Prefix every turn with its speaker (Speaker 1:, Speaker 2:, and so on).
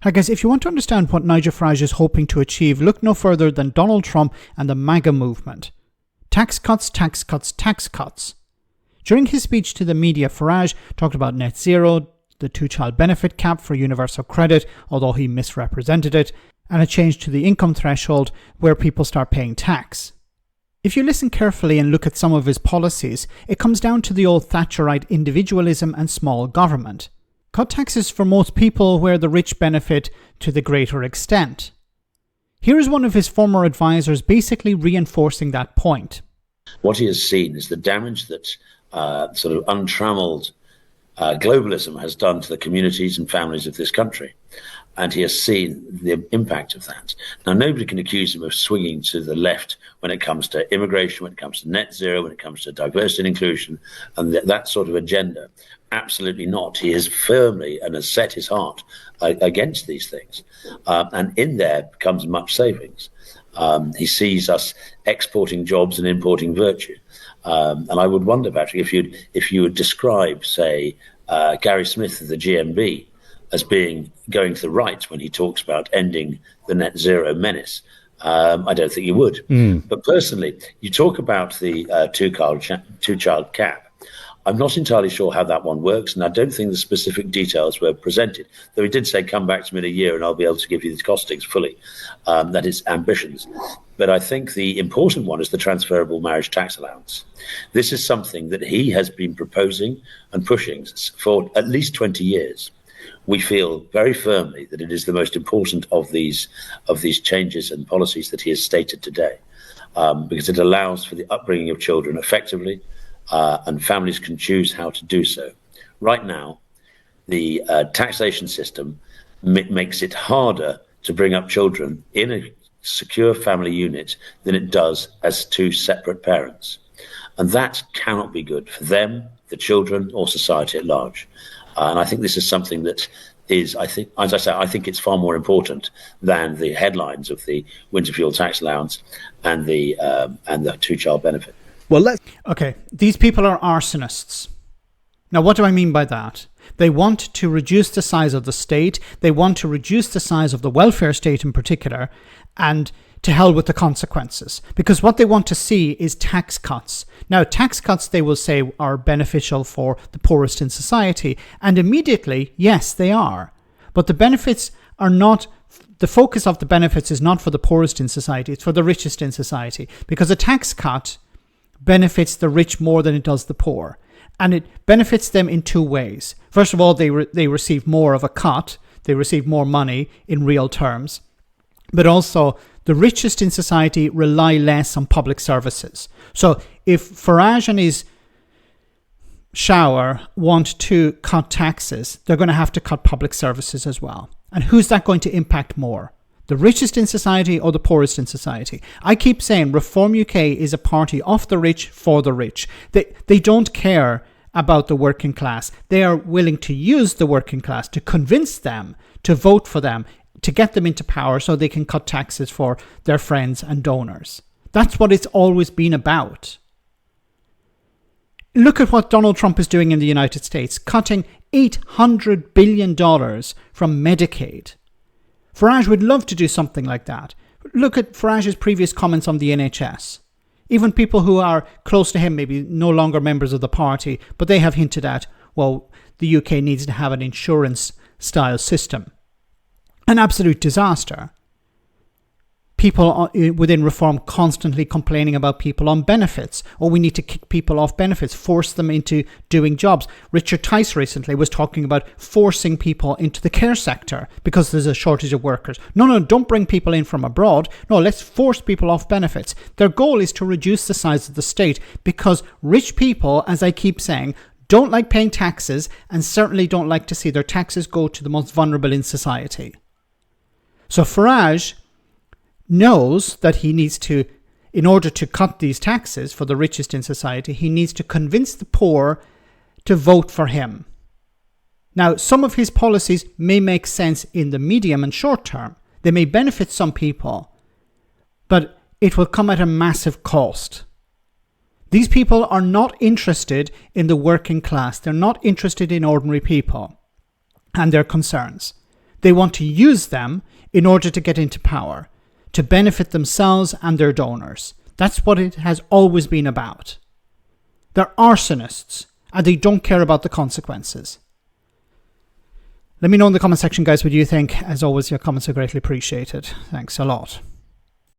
Speaker 1: Hi guys, if you want to understand what Nigel Farage is hoping to achieve, look no further than Donald Trump and the MAGA movement. Tax cuts, tax cuts, tax cuts. During his speech to the media, Farage talked about net zero, the two-child benefit cap for universal credit, although he misrepresented it, and a change to the income threshold where people start paying tax. If you listen carefully and look at some of his policies, it comes down to the old Thatcherite individualism and small government. Cut taxes for most people where the rich benefit to the greater extent. Here is one of his former advisors basically reinforcing that point.
Speaker 2: What he has seen is the damage that sort of untrammeled globalism has done to the communities and families of this country. And he has seen the impact of that. Now, nobody can accuse him of swinging to the left when it comes to immigration, when it comes to net zero, when it comes to diversity and inclusion, and that sort of agenda. Absolutely not. He has firmly and has set his heart against these things. And in there comes much savings. He sees us exporting jobs and importing virtue. And I would wonder, Patrick, if you would describe, say, Gary Smith of the GMB as going to the right when he talks about ending the net zero menace. I don't think you would. But personally, you talk about the two-child cap. I'm not entirely sure how that one works, and I don't think the specific details were presented. Though he did say, come back to me in a year and I'll be able to give you the costings fully. That is ambitions. But I think the important one is the transferable marriage tax allowance. This is something that he has been proposing and pushing for at least 20 years. We feel very firmly that it is the most important of these changes and policies that he has stated today, because it allows for the upbringing of children effectively, and families can choose how to do so. Right now, the taxation system makes it harder to bring up children in a secure family unit than it does as two separate parents. And that cannot be good for them, the children, or society at large. And I think this is something that is, as I say, I think it's far more important than the headlines of the winter fuel tax allowance and the two-child benefit.
Speaker 1: Okay, these people are arsonists. Now, what do I mean by that? They want to reduce the size of the state. They want to reduce the size of the welfare state in particular, and to hell with the consequences. Because what they want to see is tax cuts. Now, tax cuts, they will say, are beneficial for the poorest in society. And immediately, yes, they are. But the benefits are not, the focus of the benefits is not for the poorest in society. It's for the richest in society. Because a tax cut benefits the rich more than it does the poor. And it benefits them in two ways. First of all, they receive more of a cut. They receive more money in real terms. But also, the richest in society rely less on public services. So if Farage and his shower want to cut taxes, they're going to have to cut public services as well. And who's that going to impact more? The richest in society or the poorest in society? I keep saying Reform UK is a party of the rich for the rich. They don't care about the working class. They are willing to use the working class to convince them to vote for them, to get them into power so they can cut taxes for their friends and donors. That's what it's always been about. Look at what Donald Trump is doing in the United States, cutting $800 billion from Medicaid. Farage would love to do something like that. Look at Farage's previous comments on the NHS. Even people who are close to him, maybe no longer members of the party, but they have hinted at, well, the UK needs to have an insurance-style system. An absolute disaster. People within Reform constantly complaining about people on benefits. Or we need to kick people off benefits, force them into doing jobs. Richard Tice recently was talking about forcing people into the care sector because there's a shortage of workers. No, don't bring people in from abroad. No, let's force people off benefits. Their goal is to reduce the size of the state because rich people, as I keep saying, don't like paying taxes and certainly don't like to see their taxes go to the most vulnerable in society. So Farage knows that he needs to, in order to cut these taxes for the richest in society, he needs to convince the poor to vote for him. Now, some of his policies may make sense in the medium and short term. They may benefit some people, but it will come at a massive cost. These people are not interested in the working class. They're not interested in ordinary people and their concerns. They want to use them in order to get into power, to benefit themselves and their donors. That's what it has always been about. They're arsonists, and they don't care about the consequences. Let me know in the comment section, guys, what you think. As always, your comments are greatly appreciated. Thanks a lot.